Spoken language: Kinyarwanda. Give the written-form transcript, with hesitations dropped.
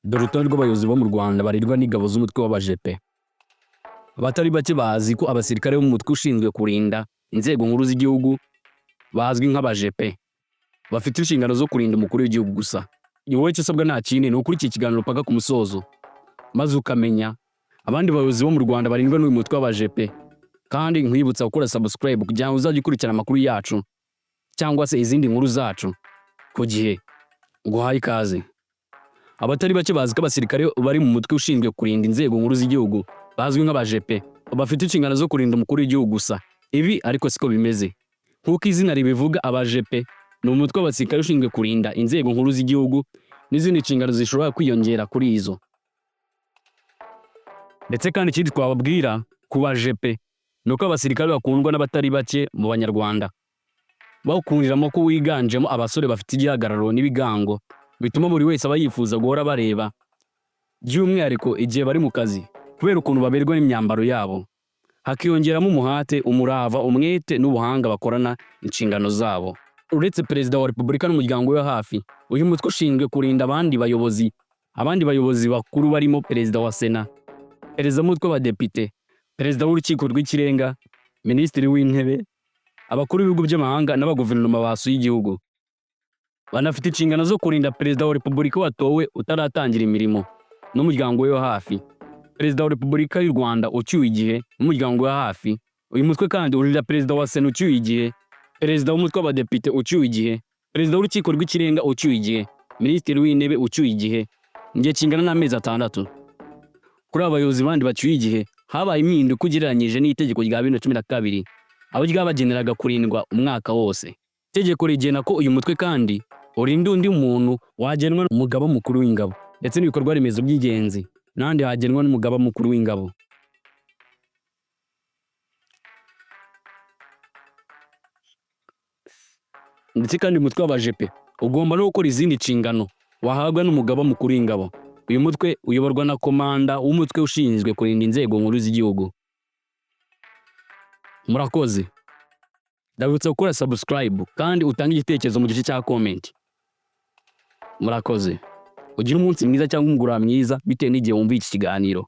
Dore urutonde rw'abayobozi bo mu Rwanda barirwa n'ingabo z'umutwe w'abajepe. Abatari bake bazi ko abasirikare bo mu mutwe ushinzwe kurinda inzego nkuru z'igihugu bazwi nk'abajepe bafite inshingano zo kurinda umukuru w'igihugu gusa. Wowe icyo usabwa nta kindi ni ukurikira ikiganiro paka ku musozo maze ukamenya abandi bayobozi bo mu Rwanda barindwa n'uyu mutwe w'abajepe, kandi nkwibutsa gukora subscribe kugira ngo uzajye ukurikirana amakuru yacu cyangwa se izindi nkuru zacu ku gihe. Nguhaye ikaze. Abatari bake bazi ko abasirikare bari mu mutwe ushinzwe kurinda inzego nkuru z'igihugu bazwi nk'abajepe bafite inshingano zo kurinda umukuru w'igihugu gusa. Ibi ariko siko bimeze. Nk'uko izina ribivuga, abajepe ni umutwe w'abasirikare ushinzwe kurinda inzego nkuru z'igihugu n'izindi nshingano zishobora kwiyongera kuri izo. Ndetse kandi ikindi twababwira ku bajepe ni uko abasirikare bakundwa n'abatari bake mu Banyarwanda, bawukundiramo ko wiganjemo abasore bafite igihagararo n'ibigango bituma buri wese aba yifuza guhora bareba, by'umwihariko igihe bari mu kazi kubera ukuntu baberwa n'imyambaro yabo. Hakiyongeramo umuhate, umurava, umwete n'ubuhanga bakorana inshingano zabo. Uretse Perezida wa Repubulika n'umuryango we hafi, uyu mutwe ushinzwe kurinda abandi bayobozi bakuru barimo Perezida wa Sena, Perezida w'umutwe w'abadepite, Perezida w'urukiko rw'ikirenga, Minisitiri w'intebe, abakuru b'ibihugu by'amahanga n'abaguverinoma basuye igihugu. Banafite inshingano zo kurinda Perezida wa Repubulika watowe utaratangira imirimo n'umuryango we wa hafi, Perezida wa Repubulika y'u Rwanda ucyuye igihe n'umuryango we wa hafi. Uyu mutwe kandi urinda Perezida wa Sena ucyuye igihe, Perezida w'umutwe w'abadepite ucyuye igihe, Perezida w'urukiko rw'ikirenga ucyuye igihe, Minisitiri w'intebe ucyuye igihe, igihe kingana n'amezi 6. Kuri abayobozi bandi bacyuye igihe habaye impinduka ugereranyije n'itegeko rya 2012 aho ryabageneraga kurindwa umwaka wose. Itegeko rigena ko uyu mutwe kandi urinda undi muntu wagenwa n'umugaba mukuru w'ingabo ndetse n'ibikorwa remezo by'ingenzi, n'andi hagenwa n'umugaba mukuru w'ingabo. Ndetse kandi umutwe w'abajepe ugomba no gukora izindi nshingano wahabwa n'umugaba mukuru w'ingabo. Uyu mutwe uyoborwa na komanda w'umutwe ushinzwe kurinda inzego nkuru z'igihugu. Murakoze. Ndabutse gukora subscribe kandi utange igitekerezo mu gice cya comment. Murakoze. Ugira umunsi mwiza cyangwa umugoroba mwiza bitewe n'igihe wumva iki kiganiro.